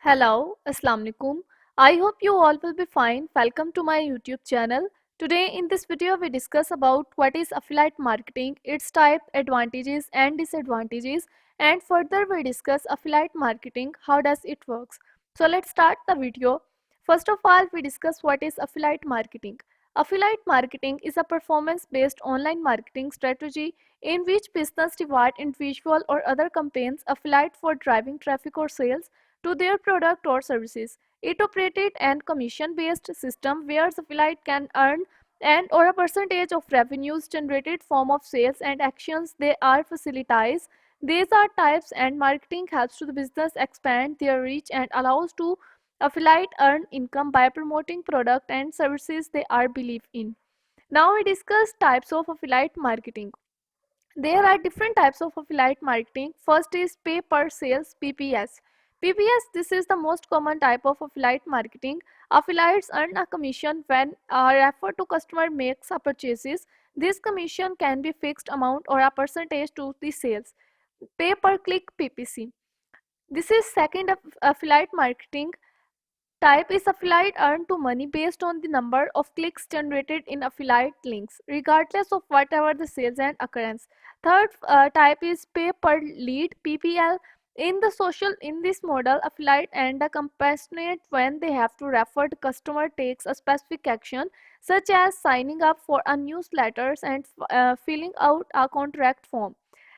Hello, Assalamu alaikum. I hope you all will be fine. Welcome to my YouTube channel. Today in this video we discuss about what is affiliate marketing, its type, advantages and disadvantages, and further we discuss affiliate marketing, how does it works. So let's start the video. First of all, we discuss what is affiliate marketing. Affiliate marketing is a performance-based online marketing strategy in which business reward individual or other campaigns affiliate for driving traffic or sales to their product or services. It operated an commission-based system where the affiliate can earn and or a percentage of revenues generated form of sales and actions they are facilitates. These are types and marketing helps to the business expand their reach and allows to affiliate earn income by promoting product and services they are believe in. Now we discuss types of affiliate marketing. There are different types of affiliate marketing. First is pay per sales PPS. PPS, this is the most common type of affiliate marketing. Affiliates earn a commission when a refer to customer makes a purchases. This commission can be fixed amount or a percentage to the sales. Pay per click PPC. This is second affiliate marketing type is affiliate earn to money based on the number of clicks generated in affiliate links, regardless of whatever the sales and occurrence. Third type is pay per lead. In this model, affiliate and a compassionate when they have to refer the customer takes a specific action, such as signing up for a newsletters and filling out a contract form.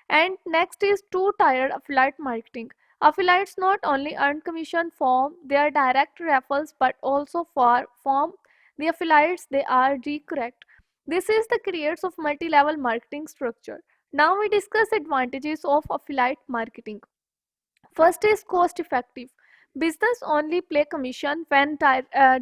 And next is two-tiered affiliate marketing. Affiliates not only earn commission from their direct referrals but also from the affiliates they are redirect. This is the creates of multi-level marketing structure. Now we discuss advantages of affiliate marketing. First is cost effective. Business only pay commission when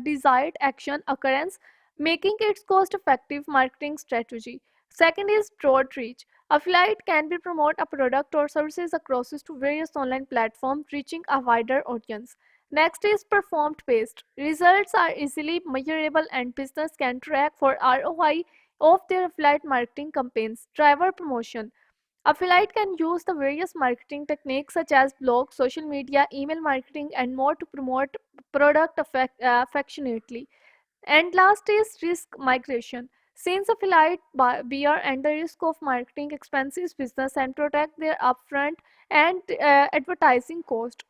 desired action occurrence, making it cost effective marketing strategy. Second is broad reach. Affiliate can be promote a product or services across to various online platforms, reaching a wider audience. Next is performed based. Results are easily measurable and business can track for ROI of their affiliate marketing campaigns. Driver promotion. Affiliate can use the various marketing techniques such as blogs, social media, email marketing, and more to promote product affectionately. And last is risk migration. Since affiliate bear and the risk of marketing expenses business and protect their upfront and advertising cost.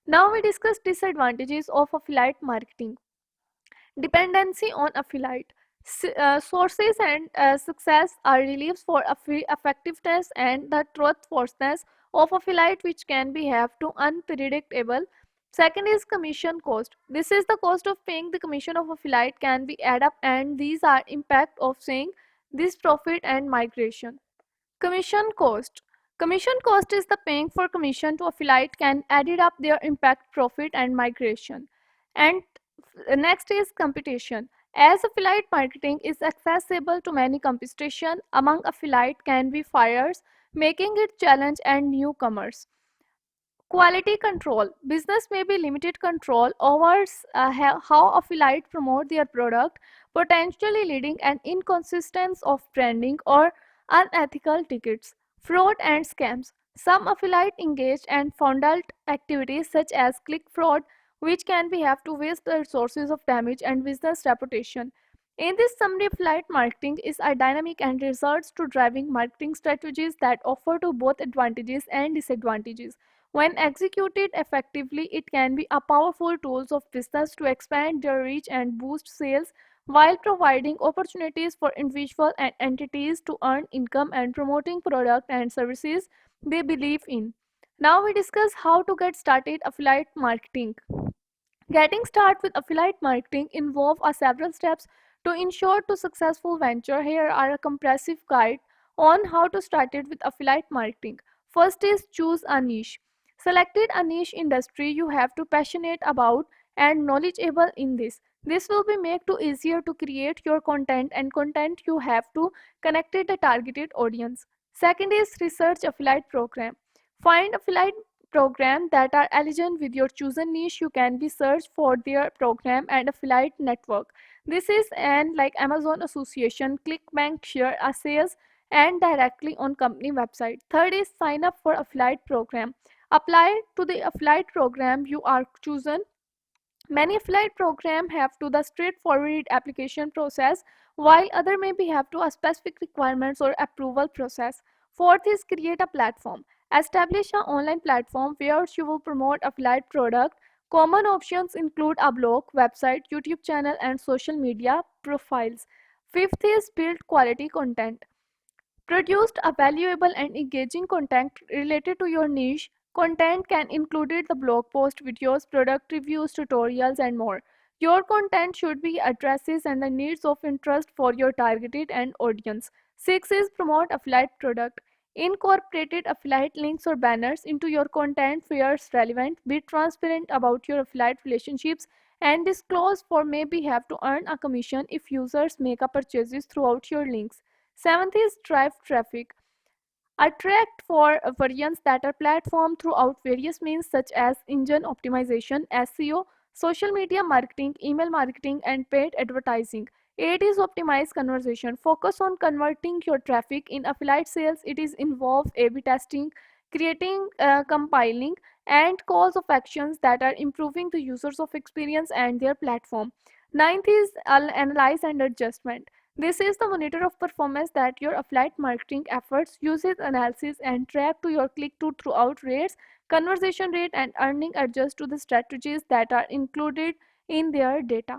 Now we discuss disadvantages of affiliate marketing. Dependency on affiliate. Sources and success are reliefs for effectiveness and the truthfulness of affiliate which can be have to unpredictable. Second is commission cost. This is the cost of paying the commission of affiliate can be add up and these are impact of saying this profit and migration. Commission cost. Commission cost is the paying for commission to affiliate can added up their impact profit and migration. And next is competition. As affiliate marketing is accessible to many competition among affiliate can be fires, making it challenge and newcomers. Quality control. Business may be limited control over how affiliate promote their product, potentially leading an inconsistency of branding or unethical tickets. Fraud and scams. Some affiliate engage in fraudulent activities such as click fraud, which can be have to waste the resources of damage and business reputation. In this summary, affiliate marketing is a dynamic and resorts to driving marketing strategies that offer to both advantages and disadvantages. When executed effectively, it can be a powerful tool of business to expand their reach and boost sales while providing opportunities for individuals and entities to earn income and promoting product and services they believe in. Now we discuss how to get started affiliate marketing. Getting started with affiliate marketing involves several steps to ensure to successful venture. Here are a comprehensive guide on how to start it with affiliate marketing. First is choose a niche. Selected a niche industry you have to passionate about and knowledgeable in this. This will be make to easier to create your content and content you have to connect it the targeted audience. Second is research affiliate program. Find affiliate program that are aligned with your chosen niche. You can be searched for their program and affiliate network. This is an like Amazon association, ClickBank share a sales and directly on company website. Third is sign up for affiliate program. Apply to the affiliate program you are chosen. Many affiliate programs have to the straightforward application process, while other maybe have to a specific requirements or approval process. Fourth is create a platform. Establish an online platform where you will promote affiliate product. Common options include a blog, website, YouTube channel, and social media profiles. Fifth is build quality content. Produced a valuable and engaging content related to your niche. Content can include the blog post, videos, product reviews, tutorials, and more. Your content should be addresses and the needs of interest for your targeted and audience. 6 is promote affiliate product. Incorporated affiliate links or banners into your content where it's relevant. Be transparent about your affiliate relationships and disclose for maybe have to earn a commission if users make a purchases throughout your links. Seventh is drive traffic. Attract for variants that are platformed throughout various means such as engine optimization, SEO, social media marketing, email marketing, and paid advertising. 8 is optimize conversion. Focus on converting your traffic in affiliate sales. It is involve A/B testing, creating, compiling, and calls of actions that are improving the users of experience and their platform. Ninth is analyze and adjustment. This is the monitor of performance that your affiliate marketing efforts uses analysis and track to your click to throughout rates, conversion rate, and earning adjust to the strategies that are included in their data.